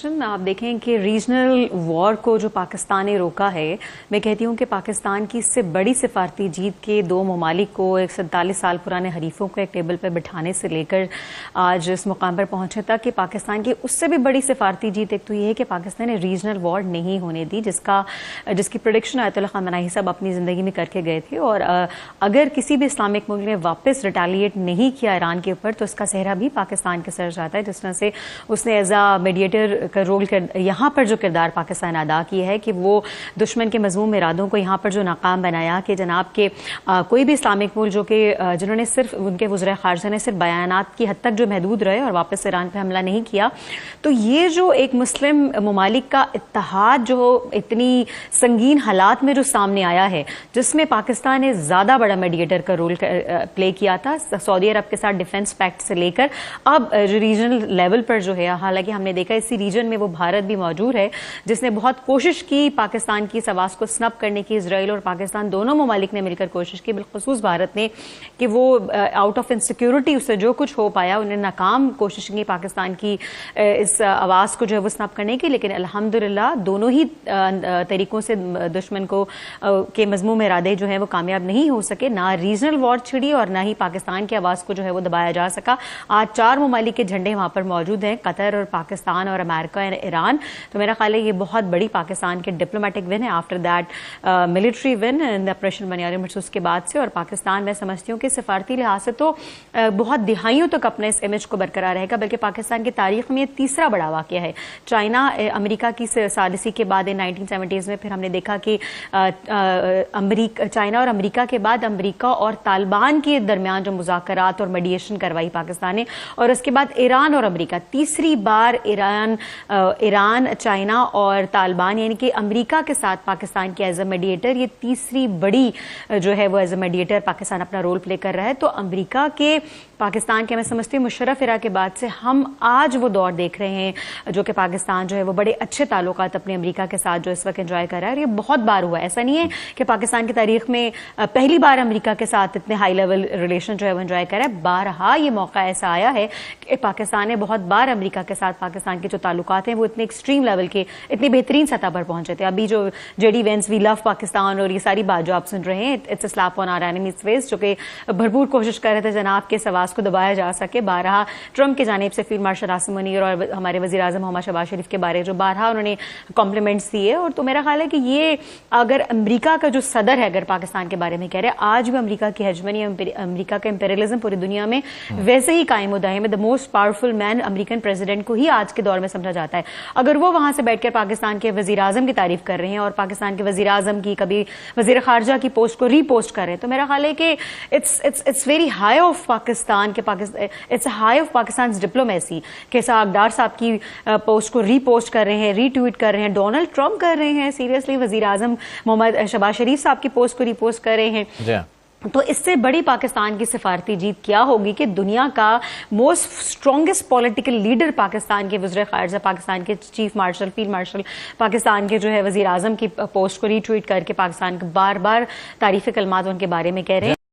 Question. आप देखें कि रीजनल वॉर को जो पाकिस्तान ने रोका है, मैं कहती हूँ कि पाकिस्तान की इससे बड़ी सिफारती जीत के दो ममालिक को 47 साल पुराने हरीफों को एक टेबल पर बिठाने से लेकर आज इस मुकाम पर पहुंचे तक कि पाकिस्तान की उससे भी बड़ी सिफारती जीत एक तो ये है कि पाकिस्तान ने रीजनल वॉर नहीं होने दी, जिसकी प्रोडिक्शन आयतुल्लाह खamenei साहब अपनी ज़िंदगी में करके गए थे। और अगर किसी भी इस्लामिक मुल्क ने वापस रिटेलिएट नहीं किया ईरान के ऊपर तो इसका सेहरा भी पाकिस्तान के सर जाता है। जिस तरह से उसने एज आ मीडिएटर का रोल यहाँ पर जो किरदार पाकिस्तान अदा किया है कि वो दुश्मन के मज़मूम इरादों को यहाँ पर जो नाकाम बनाया कि जनाब के कोई भी इस्लामिक मुल्क जो कि जिन्होंने सिर्फ उनके वज़ीर ख़ारजा ने सिर्फ बयानात की हद तक जो महदूद रहे और वापस ईरान पर हमला नहीं किया, तो ये जो एक मुस्लिम ममालिक का इत्तेहाद जो इतनी संगीन हालात में जो सामने आया है, जिसमें पाकिस्तान ने ज़्यादा बड़ा मीडिएटर का रोल प्ले किया था सऊदी अरब के साथ डिफेंस पैक्ट से लेकर अब रीजनल लेवल पर जो है। हालांकि हमने देखा इसी रीजन में वो भारत भी मौजूद है जिसने बहुत कोशिश की पाकिस्तान की आवाज़ को स्नब करने की। इजराइल और पाकिस्तान दोनों ममालिक ने मिलकर कोशिश की, बिलखुसूस भारत ने, कि वो आउट ऑफ इनसिक्योरिटी उससे जो कुछ हो पाया उन्हें नाकाम कोशिश की पाकिस्तान की इस आवाज़ को जो है वो स्नब करने की। लेकिन अल्हम्दुलिल्लाह दोनों ही तरीकों से दुश्मन को के मज़मूम इरादे जो है वो कामयाब नहीं हो सके, ना रीजनल वॉर छिड़ी और ना ही पाकिस्तान की आवाज़ को जो है वो दबाया जा सका। आज 4 ममालिक के झंडे वहाँ पर मौजूद हैं, कतर और पाकिस्तान और अमेरिका और ईरान। तो मेरा ख्याल है ये बहुत बड़ी पाकिस्तान के डिप्लोमेटिक विन है after that military win in the operation बनियारी महसूस के बाद से। और पाकिस्तान मैं समझती हूँ कि सिफारती लिहाज से तो बहुत दिहाइयों तक अपने इस इमेज को बरकरार रहेगा, बल्कि पाकिस्तान की तारीख में तीसरा बड़ा वाक़या है। चाइना अमेरिका की साजिशी के बाद 1970s में फिर हमने देखा कि चाइना और अमेरिका के बाद अमेरिका और तालिबान के दरमियान जो मुज़ाकरात और मीडिएशन करवाई पाकिस्तान ने, और उसके बाद ईरान और अमेरिका, तीसरी बार ईरान चाइना और तालिबान यानी कि अमेरिका के साथ पाकिस्तान की एज ए मीडिएटर, ये तीसरी बड़ी जो है वो एज ए मीडिएटर पाकिस्तान अपना रोल प्ले कर रहा है। तो अमेरिका के पाकिस्तान के मैं समझती हूँ मुशर्रफ इरा के बाद से हम आज वो दौर देख रहे हैं जो कि पाकिस्तान जो है वो बड़े अच्छे ताल्लुकात अपने अमेरिका के साथ जो इस वक्त एंजॉय कर रहा है। और ये बहुत बार हुआ है, ऐसा नहीं है कि पाकिस्तान की तारीख में पहली बार अमेरिका के साथ इतने हाई लेवल रिलेशन जो है वो एंजॉय कर रहा है। बारहा ये मौका ऐसा आया है कि पाकिस्तान ने बहुत बार अमेरिका के साथ पाकिस्तान के जो ताल्लुकात हैं वो इतने एक्सट्रीम लेवल के, इतनी बेहतरीन सतह पर पहुंचे थे। अभी जो JD Vance we love Pakistan और ये सारी बात जो आप सुन रहे हैं, it's a slap on our enemies face, जो कि भरपूर कोशिश कर रहे थे जनाब के आवाज़ को दबाया जा सके। बारहा ट्रंप की जानिब से फील्ड मार्शल आसिम मुनीर और हमारे वज़ीर आज़म मोहम्मद शहबाज शरीफ के बारे जो बारहा उन्होंने कॉम्प्लीमेंट्स दिए। और तो मेरा ख्याल है कि ये अगर अमेरिका का जो सदर है अगर पाकिस्तान के बारे में कह रहे हैं, आज भी अमेरिका की हेजमनी, अमेरिका का इंपेरियलिज्म पूरी दुनिया में वैसे ही कायम होता है। The most powerful man American president को ही आज के दौर में समझा जाता है। अगर वो वहां से बैठकर पाकिस्तान के वज़ीर आज़म की तारीफ कर रहे हैं और पाकिस्तान के वज़ीर आज़म की, कभी वज़ीर ख़ारजा की पोस्ट को रीपोस्ट कर रहे हैं, तो मेरा ख्याल है कि it's very high of Pakistan के it's high of Pakistan diplomacy के सागदार साहब की पोस्ट को रीपोस्ट कर रहे हैं, रीट्वीट कर रहे हैं, डोनाल्ड ट्रंप कर रहे हैं, सीरियसली वज़ीर आज़म मोहम्मद शहबाज शरीफ साहब की पोस्ट को रीपोस्ट कर रहे हैं। तो इससे बड़ी पाकिस्तान की सिफारती जीत क्या होगी कि दुनिया का most strongest political leader Pakistan के वज़ीर ख़ारजा, पाकिस्तान के chief marshal, field marshal, Pakistan के जो है वज़ीर आज़म की पोस्ट को रीट्वीट करके पाकिस्तान को बार बार तारीफ़ कलमात उनके बारे में कह रहे हैं।